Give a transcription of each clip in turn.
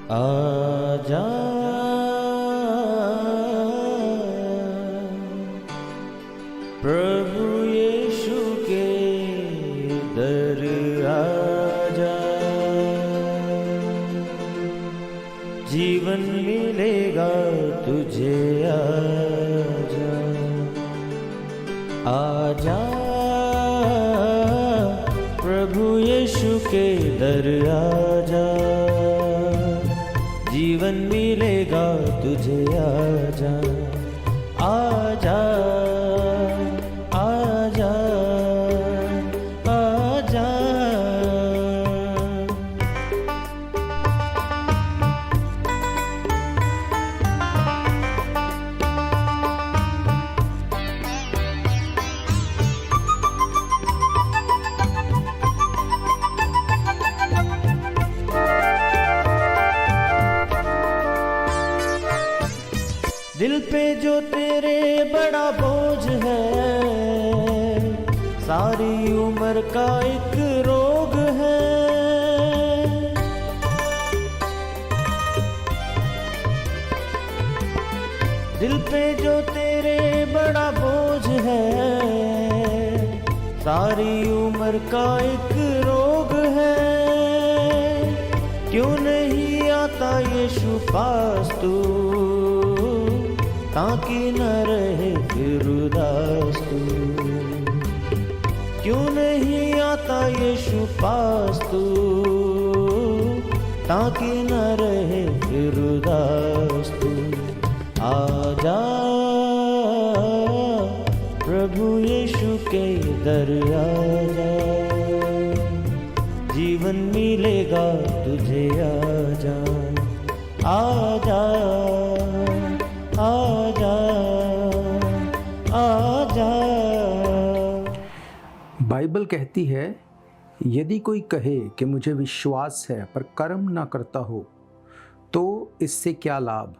आजा प्रभु यीशु के दर आजा, जीवन मिलेगा तुझे। आजा आजा प्रभु यीशु के दर आजा, जीवन मिलेगा तुझे। आजा आजा आजा आजा। दिल पे जो तेरे बड़ा बोझ है, सारी उम्र का एक रोग है। दिल पे जो तेरे बड़ा बोझ है, सारी उम्र का एक रोग है। क्यों नहीं आता यीशु पास तू, ताकि न रहे फिर उदास तू। क्यों नहीं आता यीशु पास तू, ताकि न रहे फिर उदास तू। आजा प्रभु यीशु के दर आजा, जीवन मिलेगा तुझे। आजा आजा आजा आजा। बाइबल कहती है, यदि कोई कहे कि मुझे विश्वास है पर कर्म ना करता हो तो इससे क्या लाभ?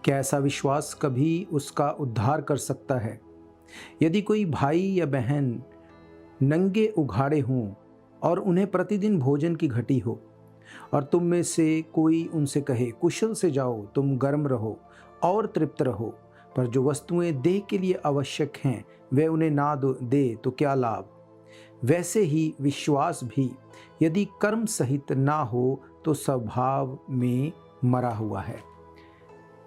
क्या ऐसा विश्वास कभी उसका उद्धार कर सकता है? यदि कोई भाई या बहन नंगे उघाड़े हों और उन्हें प्रतिदिन भोजन की घटी हो, और तुम में से कोई उनसे कहे कुशल से जाओ, तुम गर्म रहो और तृप्त रहो, पर जो वस्तुएं देह के लिए आवश्यक हैं वे उन्हें ना दे तो क्या लाभ? वैसे ही विश्वास भी यदि कर्म सहित ना हो तो स्वभाव में मरा हुआ है।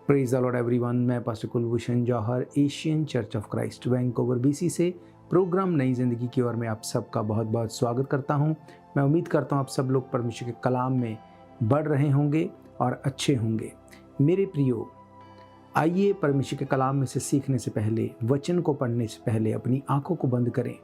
Praise the Lord everyone. मैं pastor Kulbhushan Johar, Asian church of Christ Vancouver BC से प्रोग्राम नई जिंदगी की ओर में आप सबका बहुत बहुत स्वागत करता हूं। मैं उम्मीद करता हूं आप सब लोग परमेश्वर के कलाम में बढ़ रहे होंगे और अच्छे होंगे। मेरे प्रियो, आइए परमेश्वर के कलाम में से सीखने से पहले, वचन को पढ़ने से पहले अपनी आंखों को बंद करें।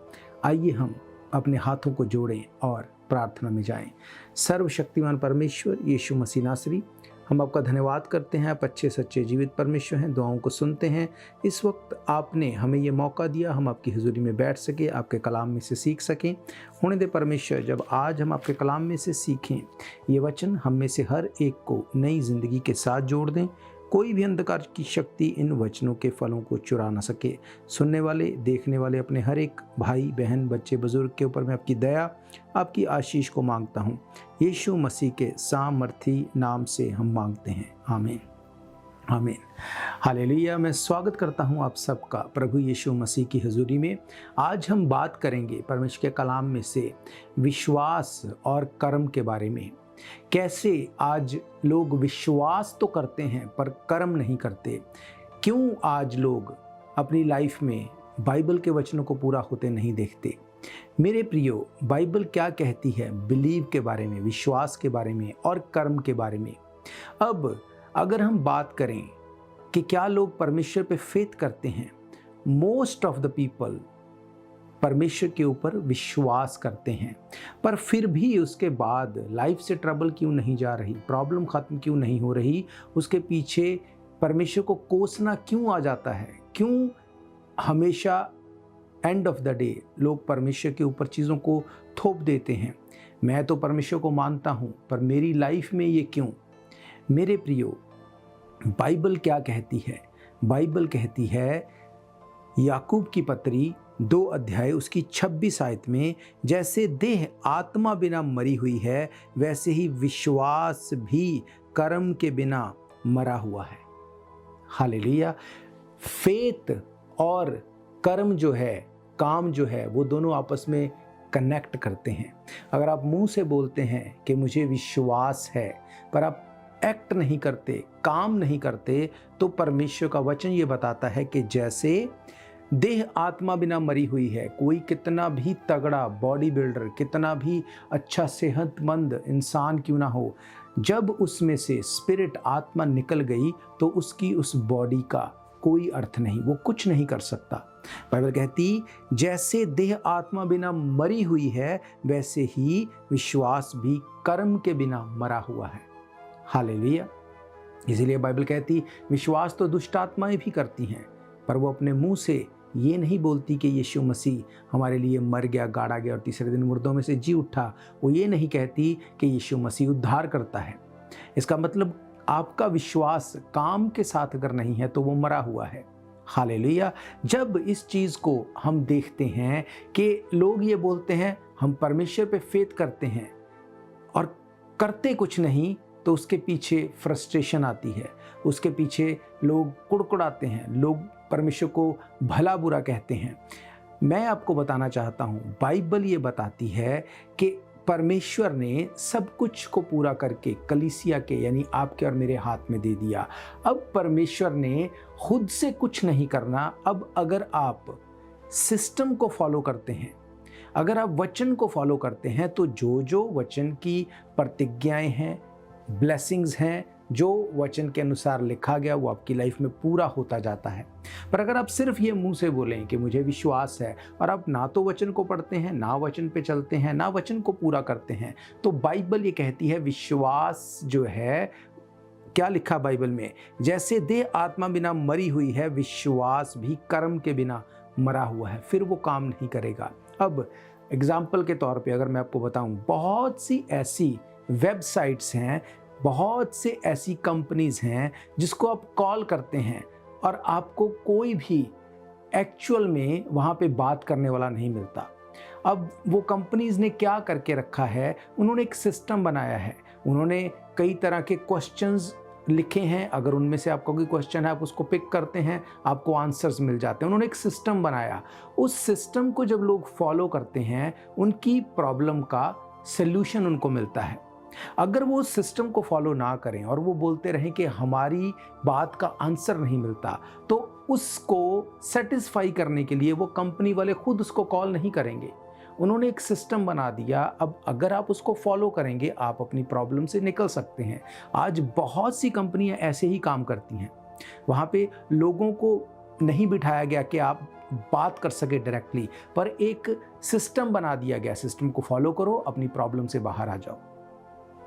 आइए हम अपने हाथों को जोड़ें और प्रार्थना में जाएं। सर्वशक्तिमान परमेश्वर यीशु मसीह नासरी, हम आपका धन्यवाद करते हैं। आप अच्छे सच्चे जीवित परमेश्वर हैं, दुआओं को सुनते हैं। इस वक्त आपने हमें ये मौका दिया, हम आपकी हुजूरी में बैठ सके, आपके कलाम में से सीख सकें। होने दे परमेश्वर, जब आज हम आपके कलाम में से सीखें, ये वचन हम में से हर एक को नई जिंदगी के साथ जोड़ दें। कोई भी अंधकार की शक्ति इन वचनों के फलों को चुरा ना सके। सुनने वाले, देखने वाले अपने हर एक भाई बहन, बच्चे बुजुर्ग के ऊपर मैं आपकी दया, आपकी आशीष को मांगता हूँ। यीशु मसीह के सामर्थी नाम से हम मांगते हैं, आमीन आमीन। हालेलुया। मैं स्वागत करता हूँ आप सबका प्रभु यीशु मसीह की हुजूरी में। आज हम बात करेंगे परमेश्वर के कलाम में से विश्वास और कर्म के बारे में। कैसे आज लोग विश्वास तो करते हैं पर कर्म नहीं करते। क्यों आज लोग अपनी लाइफ में बाइबल के वचनों को पूरा होते नहीं देखते। मेरे प्रियो, बाइबल क्या कहती है बिलीव के बारे में, विश्वास के बारे में और कर्म के बारे में। अब अगर हम बात करें कि क्या लोग परमेश्वर पे फेथ करते हैं, मोस्ट ऑफ द पीपल परमेश्वर के ऊपर विश्वास करते हैं, पर फिर भी उसके बाद लाइफ से ट्रबल क्यों नहीं जा रही, प्रॉब्लम खत्म क्यों नहीं हो रही, उसके पीछे परमेश्वर को कोसना क्यों आ जाता है। क्यों हमेशा एंड ऑफ द डे लोग परमेश्वर के ऊपर चीज़ों को थोप देते हैं। मैं तो परमेश्वर को मानता हूँ पर मेरी लाइफ में ये क्यों। मेरे प्रियो, बाइबल क्या कहती है? बाइबल कहती है याकूब की पत्री 2 अध्याय उसकी 26 आयत में, जैसे देह आत्मा बिना मरी हुई है वैसे ही विश्वास भी कर्म के बिना मरा हुआ है। हालेलुया। फेथ और कर्म जो है, काम जो है, वो दोनों आपस में कनेक्ट करते हैं। अगर आप मुंह से बोलते हैं कि मुझे विश्वास है, पर आप एक्ट नहीं करते, काम नहीं करते, तो परमेश्वर का वचन ये बताता है कि जैसे देह आत्मा बिना मरी हुई है, कोई कितना भी तगड़ा बॉडी बिल्डर, कितना भी अच्छा सेहतमंद इंसान क्यों ना हो, जब उसमें से स्पिरिट आत्मा निकल गई तो उसकी उस बॉडी का कोई अर्थ नहीं, वो कुछ नहीं कर सकता। बाइबल कहती जैसे देह आत्मा बिना मरी हुई है, वैसे ही विश्वास भी कर्म के बिना मरा हुआ है। हालेलुया। इसीलिए बाइबल कहती विश्वास तो दुष्ट आत्माएं भी करती हैं, पर वो अपने मुंह से ये नहीं बोलती कि यीशु मसीह हमारे लिए मर गया, गाड़ा गया और तीसरे दिन मुर्दों में से जी उठा। वो ये नहीं कहती कि यीशु मसीह उद्धार करता है। इसका मतलब आपका विश्वास काम के साथ अगर नहीं है तो वो मरा हुआ है। हालेलुया। जब इस चीज़ को हम देखते हैं कि लोग ये बोलते हैं हम परमेश्वर पे फेथ करते हैं और करते कुछ नहीं, तो उसके पीछे फ्रस्ट्रेशन आती है, उसके पीछे लोग कुड़कुड़ाते हैं, लोग परमेश्वर को भला बुरा कहते हैं। मैं आपको बताना चाहता हूँ, बाइबल ये बताती है कि परमेश्वर ने सब कुछ को पूरा करके कलीसिया के यानी आपके और मेरे हाथ में दे दिया। अब परमेश्वर ने खुद से कुछ नहीं करना। अब अगर आप सिस्टम को फॉलो करते हैं, अगर आप वचन को फॉलो करते हैं, तो जो जो वचन की प्रतिज्ञाएं हैं, ब्लेसिंग्स हैं, जो वचन के अनुसार लिखा गया, वो आपकी लाइफ में पूरा होता जाता है। पर अगर आप सिर्फ ये मुंह से बोलें कि मुझे विश्वास है, और आप ना तो वचन को पढ़ते हैं, ना वचन पे चलते हैं, ना वचन को पूरा करते हैं, तो बाइबल ये कहती है विश्वास जो है, क्या लिखा बाइबल में, जैसे देह आत्मा बिना मरी हुई है, विश्वास भी कर्म के बिना मरा हुआ है, फिर वो काम नहीं करेगा। अब एग्जाम्पल के तौर पे अगर मैं आपको बताऊं, बहुत सी ऐसी वेबसाइट्स हैं, बहुत से ऐसी कंपनीज हैं जिसको आप कॉल करते हैं और आपको कोई भी एक्चुअल में वहाँ पे बात करने वाला नहीं मिलता। अब वो कंपनीज ने क्या करके रखा है, उन्होंने एक सिस्टम बनाया है, उन्होंने कई तरह के क्वेश्चंस लिखे हैं। अगर उनमें से आपका कोई क्वेश्चन है, आप उसको पिक करते हैं, आपको आंसर्स मिल जाते हैं। उन्होंने एक सिस्टम बनाया। उस सिस्टम को जब लोग फॉलो करते हैं, उनकी प्रॉब्लम का सल्यूशन उनको मिलता है। अगर वो उस सिस्टम को फॉलो ना करें और वो बोलते रहें कि हमारी बात का आंसर नहीं मिलता, तो उसको सेटिस्फाई करने के लिए वो कंपनी वाले खुद उसको कॉल नहीं करेंगे। उन्होंने एक सिस्टम बना दिया। अब अगर आप उसको फॉलो करेंगे, आप अपनी प्रॉब्लम से निकल सकते हैं। आज बहुत सी कंपनियां ऐसे ही काम करती हैं। वहाँ पे लोगों को नहीं बिठाया गया कि आप बात कर सके डायरेक्टली, पर एक सिस्टम बना दिया गया, सिस्टम को फॉलो करो, अपनी प्रॉब्लम से बाहर आ जाओ।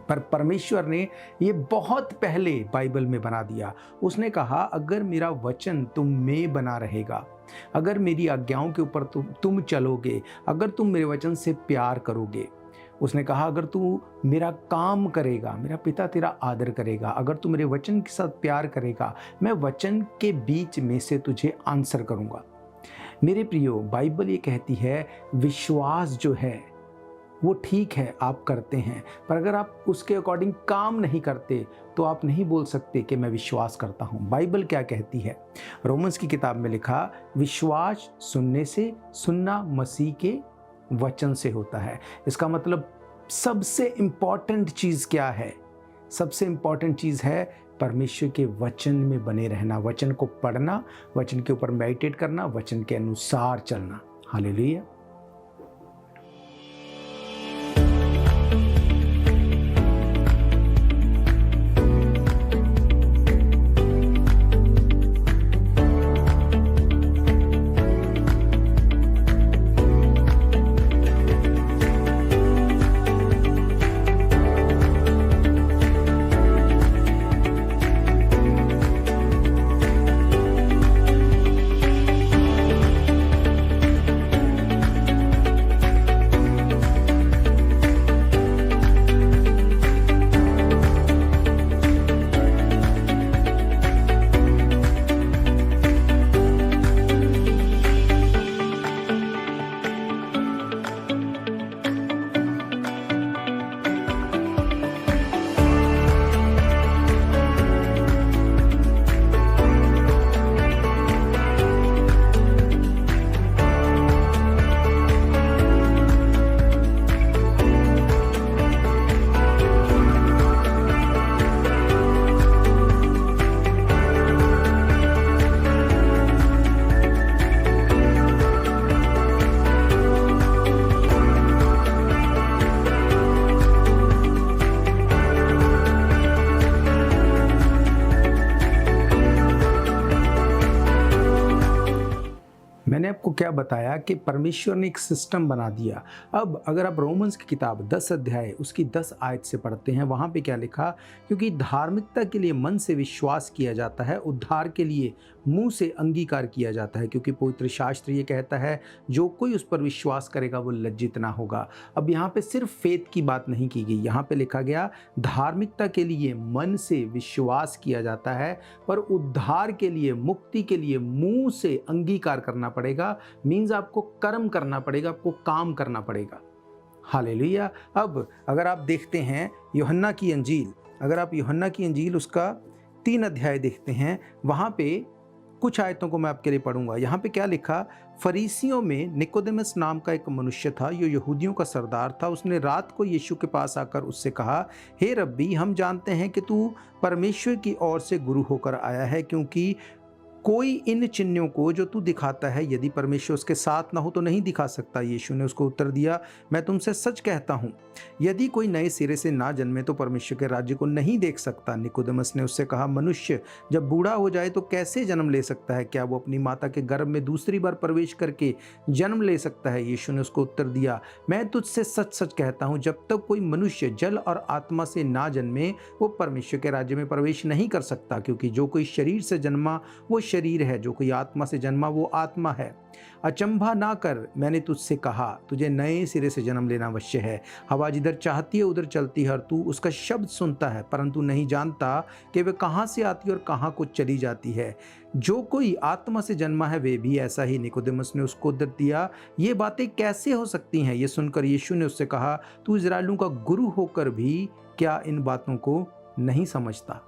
पर परमेश्वर ने ये बहुत पहले बाइबल में बना दिया। उसने कहा अगर मेरा वचन तुम में बना रहेगा, अगर मेरी आज्ञाओं के ऊपर तुम चलोगे, अगर तुम मेरे वचन से प्यार करोगे, उसने कहा अगर तू मेरा काम करेगा, मेरा पिता तेरा आदर करेगा, अगर तू मेरे वचन के साथ प्यार करेगा, मैं वचन के बीच में से तुझे आंसर करूँगा। मेरे प्रियो, बाइबल ये कहती है विश्वास जो है वो ठीक है, आप करते हैं, पर अगर आप उसके अकॉर्डिंग काम नहीं करते तो आप नहीं बोल सकते कि मैं विश्वास करता हूं। बाइबल क्या कहती है? रोमन्स की किताब में लिखा, विश्वास सुनने से, सुनना मसीह के वचन से होता है। इसका मतलब सबसे इंपॉर्टेंट चीज़ क्या है? सबसे इंपॉर्टेंट चीज़ है परमेश्वर के वचन में बने रहना, वचन को पढ़ना, वचन के ऊपर मेडिटेट करना, वचन के अनुसार चलना। हालेलुया। मैंने आपको क्या बताया कि परमेश्वर ने एक सिस्टम बना दिया। अब अगर आप रोमन्स की किताब 10 अध्याय उसकी 10 आयत से पढ़ते हैं, वहाँ पे क्या लिखा, क्योंकि धार्मिकता के लिए मन से विश्वास किया जाता है, उद्धार के लिए मुंह से अंगीकार किया जाता है, क्योंकि पवित्र शास्त्र ये कहता है जो कोई उस पर विश्वास करेगा वो लज्जित ना होगा। अब यहाँ पे सिर्फ फेथ की बात नहीं की गई, यहाँ पे लिखा गया धार्मिकता के लिए मन से विश्वास किया जाता है, पर उद्धार के लिए, मुक्ति के लिए मुंह से अंगीकार करना पड़ेगा। मीन्स आपको कर्म करना पड़ेगा, आपको काम करना पड़ेगा। हालेलुया। अब अगर आप देखते हैं यूहन्ना की अंजील, अगर आप यूहन्ना की अंजील उसका 3 अध्याय देखते हैं, वहाँ पे कुछ आयतों को मैं आपके लिए पढ़ूंगा। यहाँ पे क्या लिखा, फरीसियों में निकोदेमस नाम का एक मनुष्य था, जो यहूदियों का सरदार था। उसने रात को यीशु के पास आकर उससे कहा, हे रब्बी, हम जानते हैं कि तू परमेश्वर की ओर से गुरु होकर आया है, क्योंकि कोई इन चिन्हों को जो तू दिखाता है यदि परमेश्वर उसके साथ ना हो तो नहीं दिखा सकता। यीशु ने उसको उत्तर दिया, मैं तुमसे सच कहता हूँ, यदि कोई नए सिरे से ना जन्मे तो परमेश्वर के राज्य को नहीं देख सकता। निकोदेमस ने उससे कहा, मनुष्य जब बूढ़ा हो जाए तो कैसे जन्म ले सकता है? क्या वो अपनी माता के गर्भ में दूसरी बार प्रवेश करके जन्म ले सकता है? यीशु ने उसको उत्तर दिया, मैं तुझसे सच सच कहता हूँ, जब तक कोई मनुष्य जल और आत्मा से ना जन्मे वो परमेश्वर के राज्य में प्रवेश नहीं कर सकता। क्योंकि जो कोई शरीर से जन्मा वो शरीर है, जो कोई आत्मा से जन्मा वो आत्मा है। अचंभा ना कर, मैंने तुझसे कहा, तुझे नए सिरे से जन्म लेना अवश्य है। हवा जिधर चाहती है उधर चलती है, और तू उसका शब्द सुनता है, परंतु नहीं जानता कि वह कहाँ से आती है और कहाँ को चली जाती है। जो कोई आत्मा से जन्मा है वे भी ऐसा ही। निकोदेमस ने उसको उत्तर दिया, ये बातें कैसे हो सकती हैं? ये सुनकर यीशु ने उससे कहा, तू इस्राएलियों का गुरु होकर भी क्या इन बातों को नहीं समझता?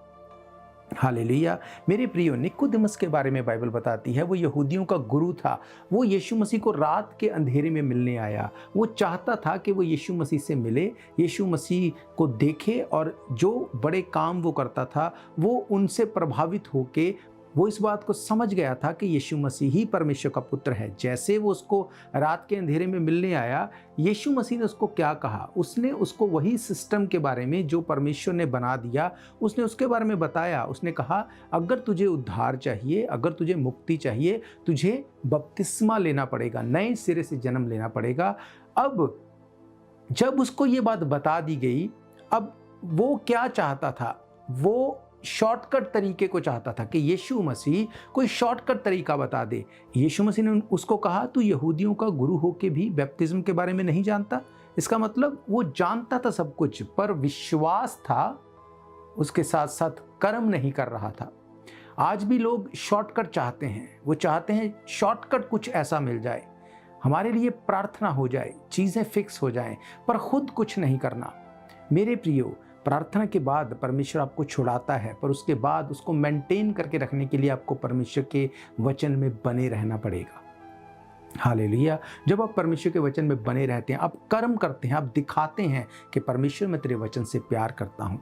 हालेलुया। मेरे प्रियो, निकोदेमस के बारे में बाइबल बताती है वो यहूदियों का गुरु था। वो यीशु मसीह को रात के अंधेरे में मिलने आया। वो चाहता था कि वो यीशु मसीह से मिले, यीशु मसीह को देखे, और जो बड़े काम वो करता था वो उनसे प्रभावित होके वो इस बात को समझ गया था कि यीशु मसीह ही परमेश्वर का पुत्र है। जैसे वो उसको रात के अंधेरे में मिलने आया, यीशु मसीह ने उसको क्या कहा? उसने उसको वही सिस्टम के बारे में जो परमेश्वर ने बना दिया, उसने उसके बारे में बताया। उसने कहा, अगर तुझे उद्धार चाहिए, अगर तुझे मुक्ति चाहिए, तुझे बपतिस्मा लेना पड़ेगा, नए सिरे से जन्म लेना पड़ेगा। अब जब उसको ये बात बता दी गई, अब वो क्या चाहता था? वो शॉर्टकट तरीके को चाहता था कि यीशु मसीह कोई शॉर्टकट तरीका बता दे। यीशु मसीह ने उसको कहा, तू यहूदियों का गुरु होके भी बैप्टिज्म के बारे में नहीं जानता? इसका मतलब वो जानता था सब कुछ, पर विश्वास था, उसके साथ साथ कर्म नहीं कर रहा था। आज भी लोग शॉर्टकट चाहते हैं। वो चाहते हैं शॉर्टकट कुछ ऐसा मिल जाए, हमारे लिए प्रार्थना हो जाए, चीज़ें फिक्स हो जाएं, पर खुद कुछ नहीं करना। मेरे प्रियो, प्रार्थना के बाद परमेश्वर आपको छुड़ाता है, पर उसके बाद उसको मेंटेन करके रखने के लिए आपको परमेश्वर के वचन में बने रहना पड़ेगा। हालेलुया। जब आप परमेश्वर के वचन में बने रहते हैं, आप कर्म करते हैं, आप दिखाते हैं कि परमेश्वर मैं तेरे वचन से प्यार करता हूँ।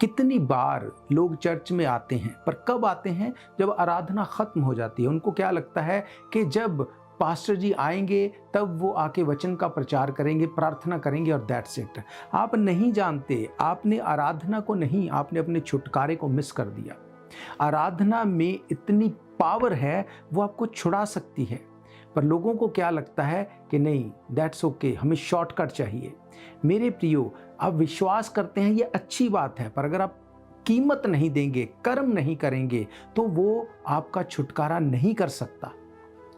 कितनी बार लोग चर्च में आते हैं, पर कब आते हैं? जब आराधना खत्म हो जाती है। उनको क्या लगता है कि जब पास्टर जी आएंगे तब वो आके वचन का प्रचार करेंगे, प्रार्थना करेंगे, और दैट्स इट। आप नहीं जानते, आपने आराधना को नहीं, आपने अपने छुटकारे को मिस कर दिया। आराधना में इतनी पावर है, वो आपको छुड़ा सकती है, पर लोगों को क्या लगता है कि नहीं, दैट्स ओके, हमें शॉर्टकट चाहिए। मेरे प्रियो, आप विश्वास करते हैं, ये अच्छी बात है, पर अगर आप कीमत नहीं देंगे, कर्म नहीं करेंगे, तो वो आपका छुटकारा नहीं कर सकता।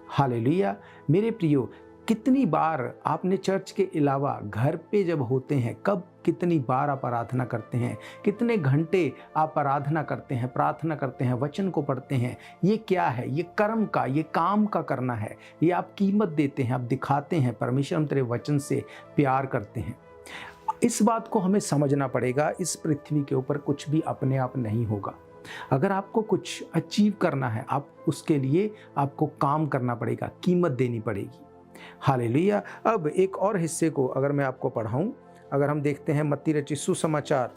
हालेलुया। मेरे प्रियो, कितनी बार आपने चर्च के अलावा घर पे जब होते हैं, कब कितनी बार आप आराधना करते हैं? कितने घंटे आप आराधना करते हैं, प्रार्थना करते हैं, वचन को पढ़ते हैं? ये क्या है? ये कर्म का, ये काम का करना है। ये आप कीमत देते हैं, आप दिखाते हैं परमेश्वर हम तेरे वचन से प्यार करते हैं। इस बात को हमें समझना पड़ेगा। इस पृथ्वी के ऊपर कुछ भी अपने आप नहीं होगा। अगर आपको कुछ अचीव करना है, आप उसके लिए आपको काम करना पड़ेगा, कीमत देनी पड़ेगी। हालेलुया। अब एक और हिस्से को अगर मैं आपको पढ़ाऊं, अगर हम देखते हैं मत्ती रचित सुसमाचार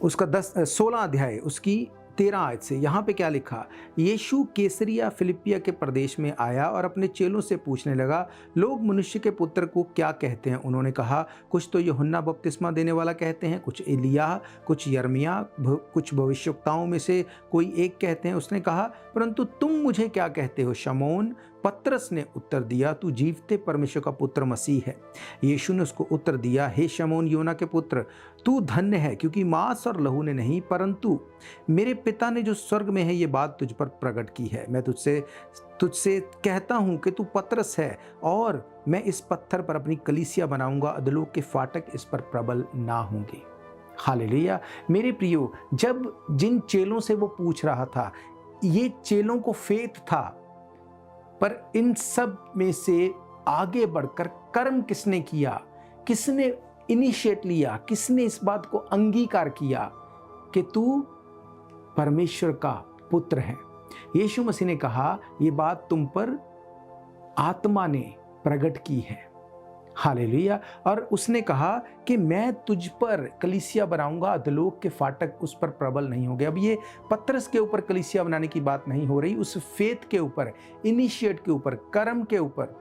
उसका 16 अध्याय उसकी 13 आयत से। यहाँ पे क्या लिखा, यीशु कैसरिया फिलिपिया के प्रदेश में आया और अपने चेलों से पूछने लगा, लोग मनुष्य के पुत्र को क्या कहते हैं? उन्होंने कहा, कुछ तो यूहन्ना बपतिस्मा देने वाला कहते हैं, कुछ एलिय्याह, कुछ यिर्मयाह, कुछ भविष्यवक्ताओं में से कोई एक कहते हैं। उसने कहा, परंतु तुम मुझे क्या कहते हो? शमौन पतरस ने उत्तर दिया, तू जीवते परमेश्वर का पुत्र मसीह है। यीशु ने उसको उत्तर दिया, हे शमौन योना के पुत्र, तू धन्य है, क्योंकि मांस और लहू ने नहीं परंतु मेरे पिता ने जो स्वर्ग में है ये बात तुझ पर प्रकट की है। मैं तुझसे कहता हूं कि तू पतरस है और मैं इस पत्थर पर अपनी कलीसिया बनाऊंगा, अधोलोक के फाटक इस पर प्रबल ना होंगे। हालेलुया। मेरे प्रियो, जब जिन चेलों से वो पूछ रहा था, ये चेलों को फेथ था, पर इन सब में से आगे बढ़कर कर्म किसने किया? किसने इनिशिएट लिया? किसने इस बात को अंगीकार किया कि तू परमेश्वर का पुत्र है? यीशु मसीह ने कहा, ये बात तुम पर आत्मा ने प्रकट की है। हालेलुया। और उसने कहा कि मैं तुझ पर कलीसिया बनाऊंगा, अधोलोक के फाटक उस पर प्रबल नहीं होंगे। अब ये पतरस के ऊपर कलीसिया बनाने की बात नहीं हो रही, उस फेथ के ऊपर, इनिशिएट के ऊपर, कर्म के ऊपर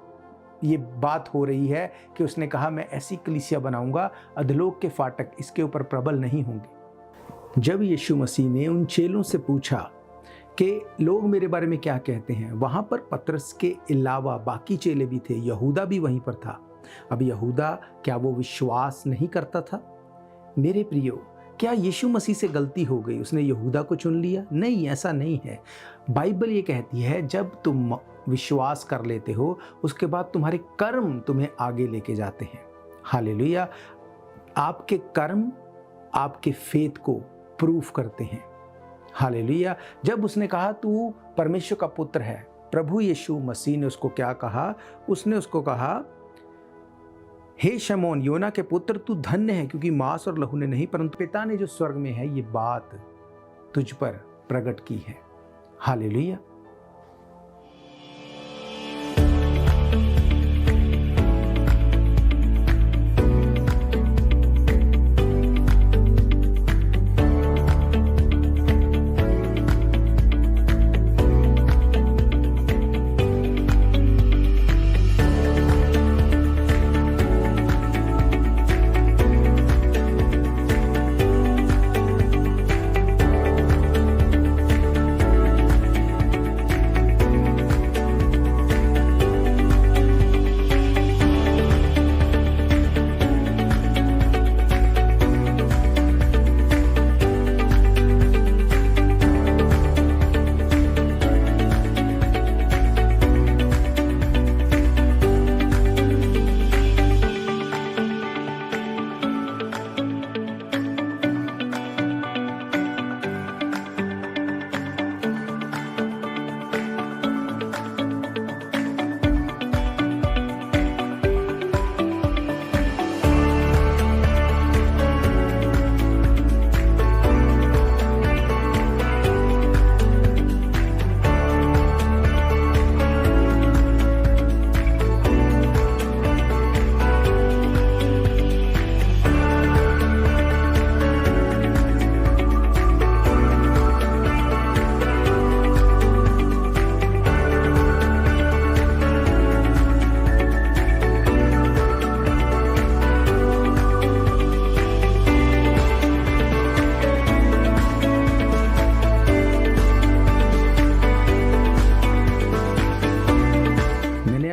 ये बात हो रही है कि उसने कहा, मैं ऐसी कलीसिया बनाऊंगा, अधोलोक के फाटक इसके ऊपर प्रबल नहीं होंगे। जब यीशु मसीह ने उन चेलों से पूछा कि लोग मेरे बारे में क्या कहते हैं, वहां पर पतरस के अलावा बाकी चेले भी थे, यहूदा भी वहीं पर था। अब यहूदा, क्या वो विश्वास नहीं करता था? मेरे प्रियो, क्या यीशु मसीह से गलती हो गई, उसने यहूदा को चुन लिया? नहीं, ऐसा नहीं है। बाइबल ये कहती है, जब तुम विश्वास कर लेते हो, उसके बाद तुम्हारे कर्म तुम्हें आगे लेके जाते हैं। हालेलुया। आपके कर्म आपके फेथ को प्रूफ करते हैं। हालेलुया। जब उसने कहा तू परमेश्वर का पुत्र है, प्रभु यीशु मसीह ने उसको क्या कहा? उसने उसको कहा, हे शमौन योना के पुत्र, तू धन्य है, क्योंकि मांस और लहू ने नहीं परंतु पिता ने जो स्वर्ग में है ये बात तुझ पर प्रकट की है। हालेलुया।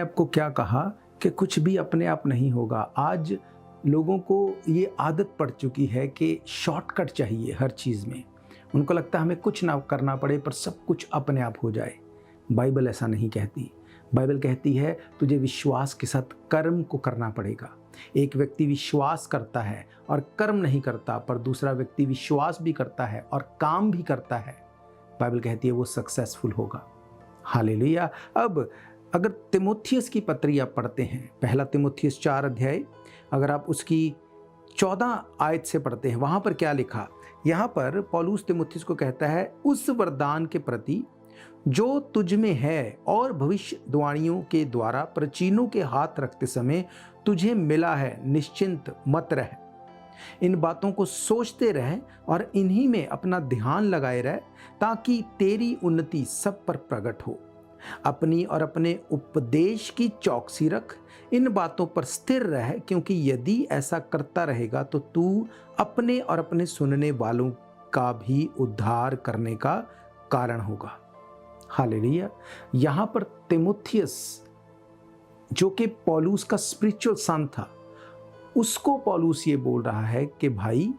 आपको क्या कहा कि कुछ भी अपने आप नहीं होगा। आज लोगों को ये आदत पड़ चुकी है कि शॉर्टकट चाहिए हर चीज़ में। उनको लगता है हमें कुछ ना करना पड़े पर सब कुछ अपने आप हो जाए। बाइबल ऐसा नहीं कहती। बाइबल कहती है तुझे विश्वास के साथ कर्म को करना पड़ेगा। एक व्यक्ति विश्वास करता है और कर्म नहीं करता, पर दूसरा व्यक्ति विश्वास भी करता है और काम भी करता है, बाइबल कहती है वो सक्सेसफुल होगा। हालेलुया। अब अगर तीमुथियुस की पत्री आप पढ़ते हैं, पहला तीमुथियुस 4 अध्याय, अगर आप उसकी 14 आयत से पढ़ते हैं, वहाँ पर क्या लिखा? यहाँ पर पौलुस तीमुथियुस को कहता है, उस वरदान के प्रति जो तुझ में है और भविष्यवाणियों के द्वारा प्राचीनों के हाथ रखते समय तुझे मिला है, निश्चिंत मत रह। इन बातों को सोचते रह और इन्हीं में अपना ध्यान लगाए रह, ताकि तेरी उन्नति सब पर प्रकट हो। अपनी और अपने उपदेश की चौकसी रख, इन बातों पर स्थिर रह, क्योंकि यदि ऐसा करता रहेगा तो तू अपने और अपने सुनने वालों का भी उद्धार करने का कारण होगा। हालेलुया। यहाँ पर तीमुथियुस, जो कि पौलुस का स्पिरिचुअल सन था, उसको पौलुस ये बोल रहा है कि भाई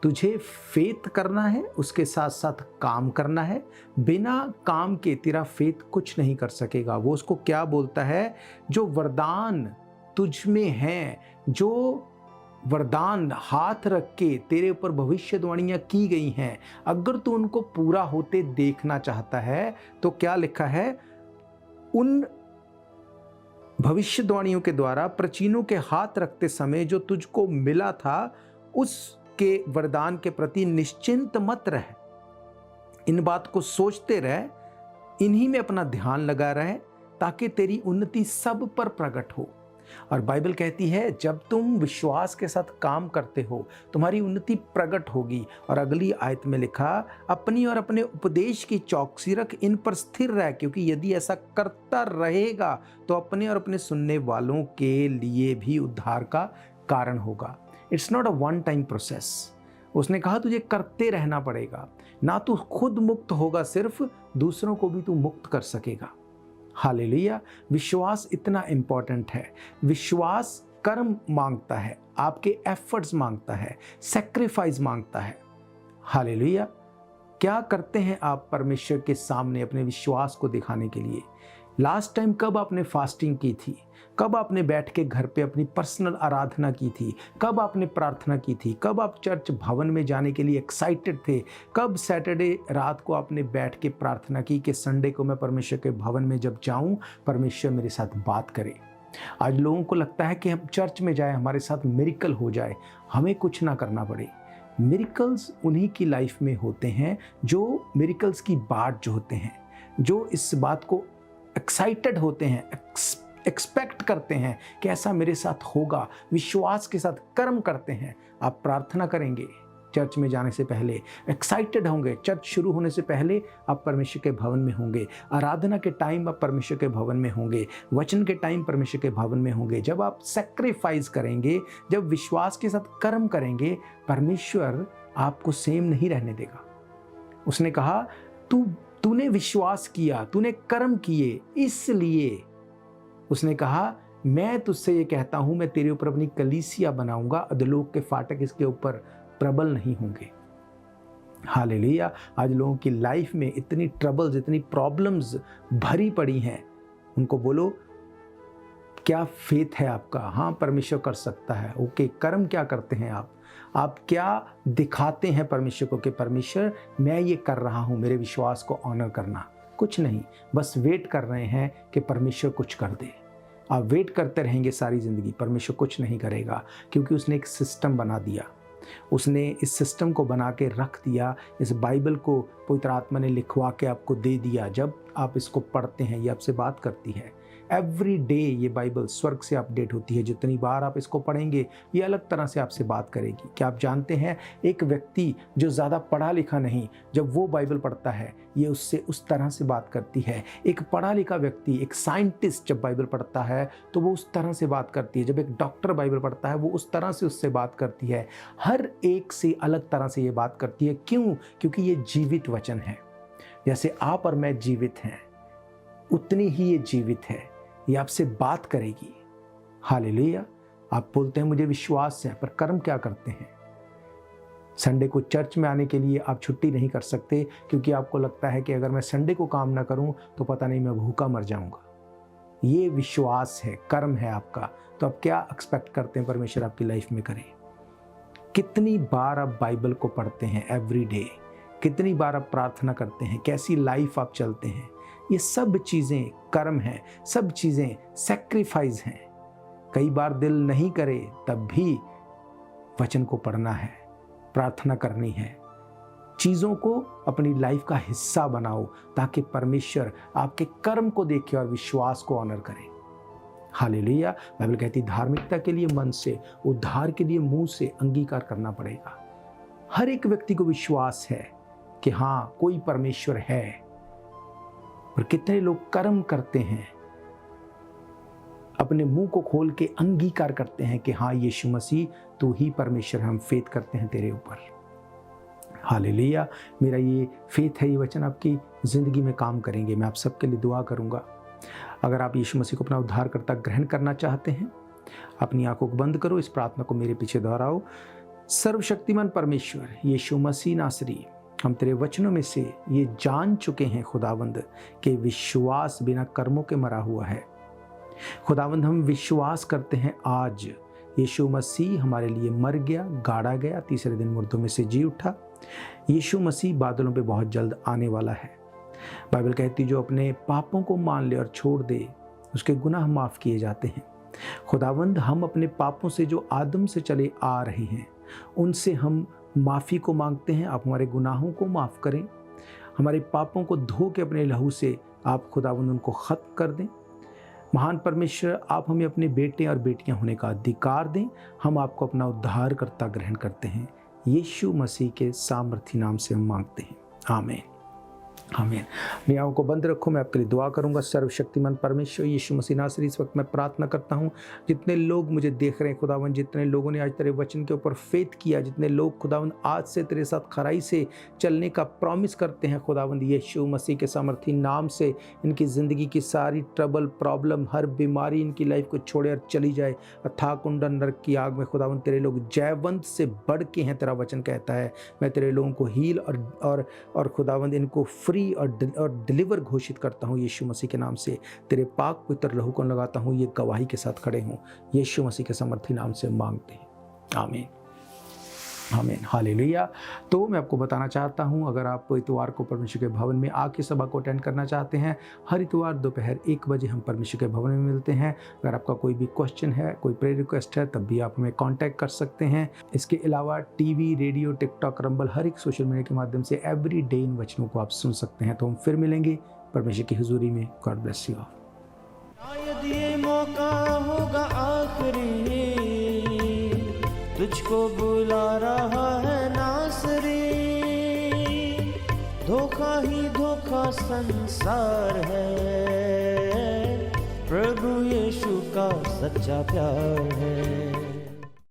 तुझे फेथ करना है, उसके साथ साथ काम करना है। बिना काम के तेरा फेथ कुछ नहीं कर सकेगा। वो उसको क्या बोलता है? जो वरदान तुझ में है, जो वरदान हाथ रख के तेरे ऊपर भविष्यवाणियां की गई हैं, अगर तू उनको पूरा होते देखना चाहता है तो क्या लिखा है? उन भविष्यवाणियों के द्वारा प्राचीनों के हाथ रखते समय जो तुझको मिला था, उसके वरदान के प्रति निश्चिंत मत रह। इन बात को सोचते रह, इन्हीं में अपना ध्यान लगा रहे, ताकि तेरी उन्नति सब पर प्रकट हो। और बाइबल कहती है जब तुम विश्वास के साथ काम करते हो तुम्हारी उन्नति प्रकट होगी। और अगली आयत में लिखा, अपनी और अपने उपदेश की चौकसी रख, इन पर स्थिर रह, क्योंकि यदि ऐसा करता रहेगा तो अपने और अपने सुनने वालों के लिए भी उद्धार का कारण होगा। It's not a one time process. उसने कहा तुझे करते रहना पड़ेगा। ना तू खुद मुक्त होगा, सिर्फ दूसरों को भी तू मुक्त कर सकेगा। हालेलुया। विश्वास इतना इंपॉर्टेंट है। विश्वास कर्म मांगता है, आपके एफर्ट्स मांगता है, सैक्रिफाइस मांगता है। हालेलुया। क्या करते हैं आप परमेश्वर के सामने अपने विश्वास को दिखाने के लिए? लास्ट टाइम कब आपने फास्टिंग की थी? कब आपने बैठ के घर पे अपनी पर्सनल आराधना की थी? कब आपने प्रार्थना की थी? कब आप चर्च भवन में जाने के लिए एक्साइटेड थे? कब सैटरडे रात को आपने बैठ के प्रार्थना की कि संडे को मैं परमेश्वर के भवन में जब जाऊं, परमेश्वर मेरे साथ बात करे? आज लोगों को लगता है कि हम चर्च में जाए, हमारे साथ मिरेकल हो जाए, हमें कुछ ना करना पड़े। मिरेकल्स उन्हीं की लाइफ में होते हैं जो मिरेकल्स की बाट जो होते हैं, जो इस बात को एक्साइटेड होते हैं, एक्सपेक्ट करते हैं कि ऐसा मेरे साथ होगा, विश्वास के साथ कर्म करते हैं। आप प्रार्थना करेंगे चर्च में जाने से पहले, एक्साइटेड होंगे, चर्च शुरू होने से पहले आप परमेश्वर के भवन में होंगे, आराधना के टाइम आप परमेश्वर के भवन में होंगे, वचन के टाइम परमेश्वर के भवन में होंगे। जब आप सैक्रिफाइस करेंगे, जब विश्वास के साथ कर्म करेंगे, परमेश्वर आपको सेम नहीं रहने देगा। उसने कहा तूने विश्वास किया, तूने कर्म किए, इसलिए उसने कहा मैं तुझसे ये कहता हूं, मैं तेरे ऊपर अपनी कलीसिया बनाऊंगा, अधोलोक के फाटक इसके ऊपर प्रबल नहीं होंगे। हालेलुया। आज लोगों की लाइफ में इतनी ट्रबल्स, इतनी प्रॉब्लम्स भरी पड़ी हैं, उनको बोलो क्या फेथ है आपका? हाँ, परमेश्वर कर सकता है। ओके, कर्म क्या करते हैं आप क्या दिखाते हैं परमेश्वर को कि परमेश्वर मैं ये कर रहा हूं, मेरे विश्वास को ऑनर करना? कुछ नहीं, बस वेट कर रहे हैं कि परमेश्वर कुछ कर दे। आप वेट करते रहेंगे सारी ज़िंदगी, परमेश्वर कुछ नहीं करेगा, क्योंकि उसने एक सिस्टम बना दिया। उसने इस सिस्टम को बना के रख दिया। इस बाइबल को पवित्र आत्मा ने लिखवा के आपको दे दिया। जब आप इसको पढ़ते हैं, ये आपसे बात करती है। एवरी डे ये बाइबल स्वर्ग से अपडेट होती है। जितनी बार आप इसको पढ़ेंगे, ये अलग तरह से आपसे बात करेगी। क्या आप जानते हैं, एक व्यक्ति जो ज़्यादा पढ़ा लिखा नहीं, जब वो बाइबल पढ़ता है, ये उससे उस तरह से बात करती है। एक पढ़ा लिखा व्यक्ति, एक साइंटिस्ट जब बाइबल पढ़ता है तो वो उस तरह से बात करती है। जब एक डॉक्टर बाइबल पढ़ता है, वो उस तरह से उससे बात करती है। हर एक से अलग तरह से ये बात करती है। क्यों? क्योंकि ये जीवित वचन है। जैसे आप और मैं जीवित हैं, उतनी ही ये जीवित है। ये आपसे बात करेगी। हालेलुया। आप बोलते हैं मुझे विश्वास है, पर कर्म क्या करते हैं? संडे को चर्च में आने के लिए आप छुट्टी नहीं कर सकते, क्योंकि आपको लगता है कि अगर मैं संडे को काम ना करूं तो पता नहीं मैं भूखा मर जाऊंगा। ये विश्वास है, कर्म है आपका। तो आप क्या एक्सपेक्ट करते हैं परमेश्वर आपकी लाइफ में करे? कितनी बार आप बाइबल को पढ़ते हैं एवरी डे? कितनी बार आप प्रार्थना करते हैं? कैसी लाइफ आप चलते हैं? ये सब चीज़ें कर्म हैं, सब चीज़ें सैक्रिफाइस हैं। कई बार दिल नहीं करे, तब भी वचन को पढ़ना है, प्रार्थना करनी है। चीज़ों को अपनी लाइफ का हिस्सा बनाओ, ताकि परमेश्वर आपके कर्म को देखे और विश्वास को ऑनर करे। हालेलुया। बाइबल कहती धार्मिकता के लिए मन से, उद्धार के लिए मुंह से अंगीकार करना पड़ेगा। हर एक व्यक्ति को विश्वास है कि हाँ कोई परमेश्वर है, पर कितने लोग कर्म करते हैं, अपने मुंह को खोल के अंगीकार करते हैं कि हाँ यीशु मसीह तू ही परमेश्वर, हम फेथ करते हैं तेरे ऊपर। हालेलुया। मेरा ये फेथ है, ये वचन आपकी ज़िंदगी में काम करेंगे। मैं आप सबके लिए दुआ करूँगा। अगर आप यीशु मसीह को अपना उद्धारकर्ता ग्रहण करना चाहते हैं, अपनी आंखों को बंद करो, इस प्रार्थना को मेरे पीछे दोहराओ। सर्वशक्तिमान परमेश्वर यीशु मसीह नासरी, हम तेरे वचनों में से ये जान चुके हैं खुदावंद कि विश्वास बिना कर्मों के मरा हुआ है। खुदावंद हम विश्वास करते हैं आज यीशु मसीह हमारे लिए मर गया, गाड़ा गया, तीसरे दिन मुर्दों में से जी उठा। यीशु मसीह बादलों पे बहुत जल्द आने वाला है। बाइबल कहती जो अपने पापों को मान ले और छोड़ दे, उसके गुनाह माफ किए जाते हैं। खुदावंद हम अपने पापों से जो आदम से चले आ रहे हैं, उनसे हम माफ़ी को मांगते हैं। आप हमारे गुनाहों को माफ़ करें, हमारे पापों को धो के अपने लहू से आप खुदावंद उनको ख़त्म कर दें। महान परमेश्वर, आप हमें अपने बेटे और बेटियां होने का अधिकार दें। हम आपको अपना उद्धारकर्ता ग्रहण करते हैं। यीशु मसीह के सामर्थी नाम से हम मांगते हैं, आमीन आमीन। मैं आंखों को बंद रखो, मैं आपके लिए दुआ करूंगा। सर्वशक्तिमान परमेश्वर यीशु मसीह नासरी, इस वक्त मैं प्रार्थना करता हूं, जितने लोग मुझे देख रहे हैं खुदावंद, जितने लोगों ने आज तेरे वचन के ऊपर फेथ किया, जितने लोग खुदावंद आज से तेरे साथ खराई से चलने का प्रॉमिस करते हैं खुदावंद, यीशु मसीह के सामर्थी नाम से इनकी ज़िंदगी की सारी ट्रबल, प्रॉब्लम, हर बीमारी इनकी लाइफ को छोड़े और चली जाए। अथाह कुंडन नरक की आग में खुदावंद तेरे लोग जयवंत से बढ़ के हैं, तेरा वचन कहता है। मैं तेरे लोगों को हील और खुदावंद इनको फ्री और डिलीवर घोषित करता हूँ यीशु मसीह के नाम से। तेरे पाक पवित्र लहू को लगाता हूँ, ये गवाही के साथ खड़े हूँ, यीशु मसीह के सामर्थी नाम से मांगते हैं, आमीन आमीन। हालेलुया। तो मैं आपको बताना चाहता हूँ, अगर आप इतवार को परमेश्वर के भवन में आके सभा को अटेंड करना चाहते हैं, हर इतवार दोपहर 1 बजे हम परमेश्वर के भवन में मिलते हैं। अगर आपका कोई भी क्वेश्चन है, कोई प्रेयर रिक्वेस्ट है, तब भी आप हमें कांटेक्ट कर सकते हैं। इसके अलावा टीवी, रेडियो, टिकटॉक, रंबल, हर एक सोशल मीडिया के माध्यम से एवरी डे इन वचनों को आप सुन सकते हैं। तो हम फिर मिलेंगे परमेश्वर की हुजूरी में। God bless you. शायद ये मौका होगा आखिरी, तुझको बुला रहा है नासरी। धोखा ही धोखा संसार है, प्रभु यीशु का सच्चा प्यार है।